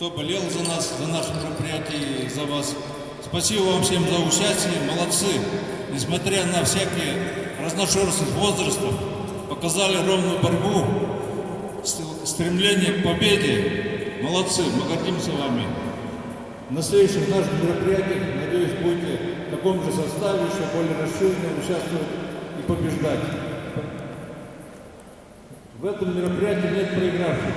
кто болел за нас, за наше мероприятие, за вас. Спасибо вам всем за участие, молодцы. Несмотря на всякие разношерстных возрастов, показали ровную борьбу, стремление к победе. Молодцы, мы гордимся вами. На следующих наших мероприятиях, надеюсь, будете в таком же составе, еще более расширенно участвовать и побеждать. В этом мероприятии нет проигравших.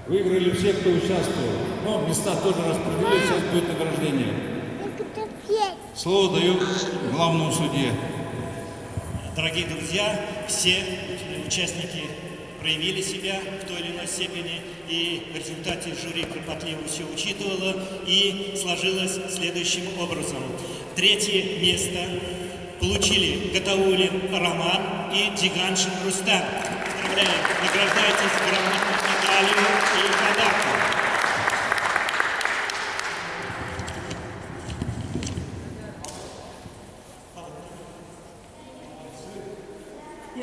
Выиграли все, кто участвовал. Но места тоже распределились, сейчас будет награждение. Слово даю главному судье. Дорогие друзья, все участники проявили себя в той или иной степени, и в результате жюри кропотливо все учитывало, и сложилось следующим образом. Третье место получили Гатаулин Роман и Джиганшин Рустам. Поздравляем, награждайтесь грамотой, медалью и подарком.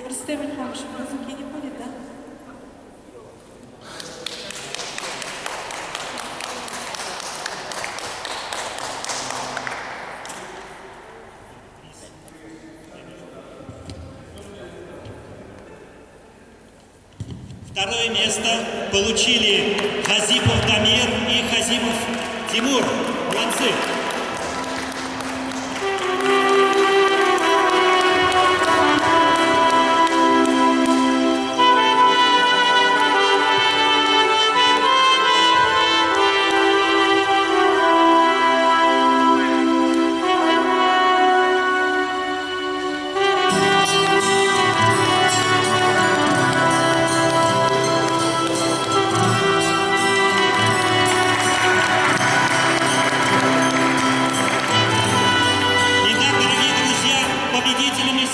Рустем Ильхамович, музыки не будет, да? Второе место получили Хазипов Дамир и Хазимов Тимур. Молодцы!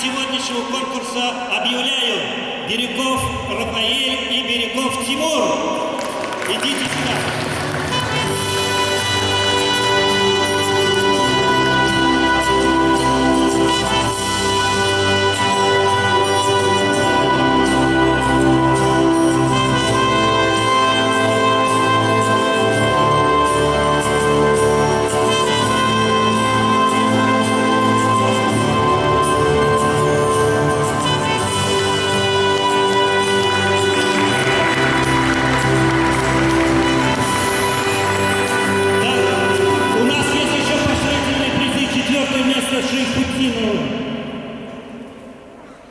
Сегодняшнего конкурса объявляю Бирюков Рафаэль и Бирюков Тимур. Идите сюда.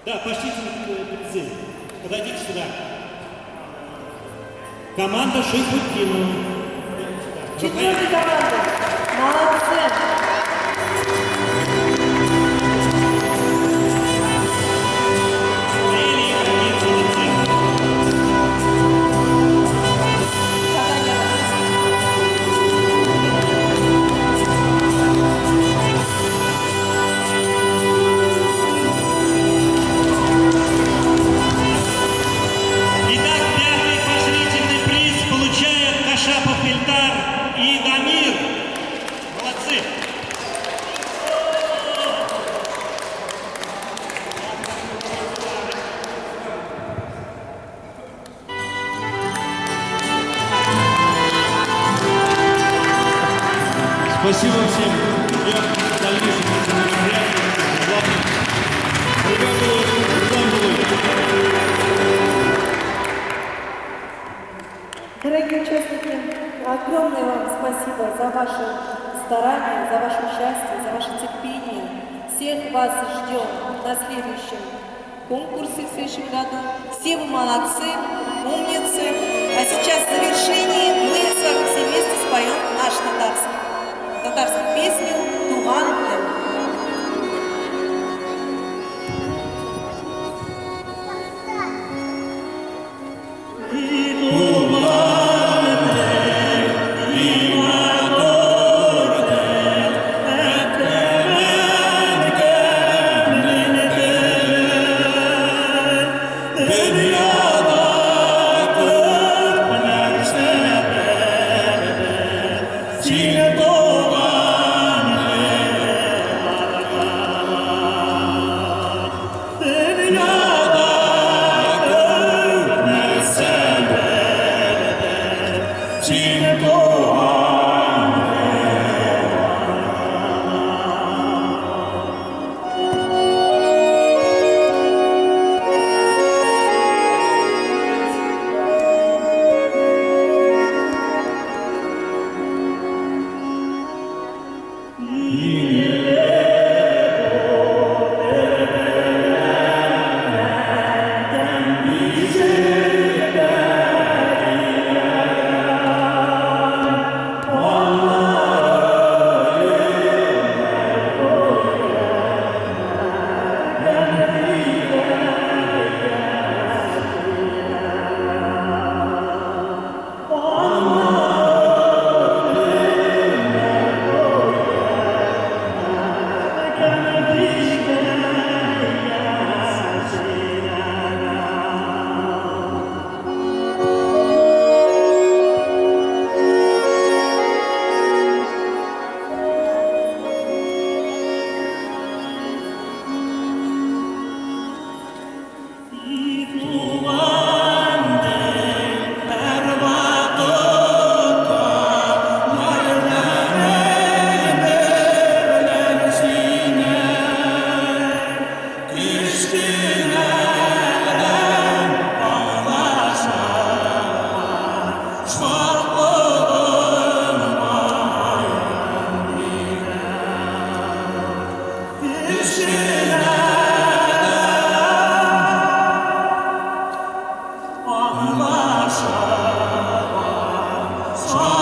Да, пошлите призы. Подойдите сюда. Команда Шейхутдинова. Четвертая команда. Молодцы. Спасибо всем. Ждем дальнейших мероприятий. Дорогие участники, огромное вам спасибо за ваше старание, за ваше участие, за ваше терпение. Всех вас ждем на следующем конкурсе в следующем году. Все вы молодцы, умницы. А сейчас в завершении мы с вами все вместе споем наш татарскую песню «Туган Тел». Sine Bogan Só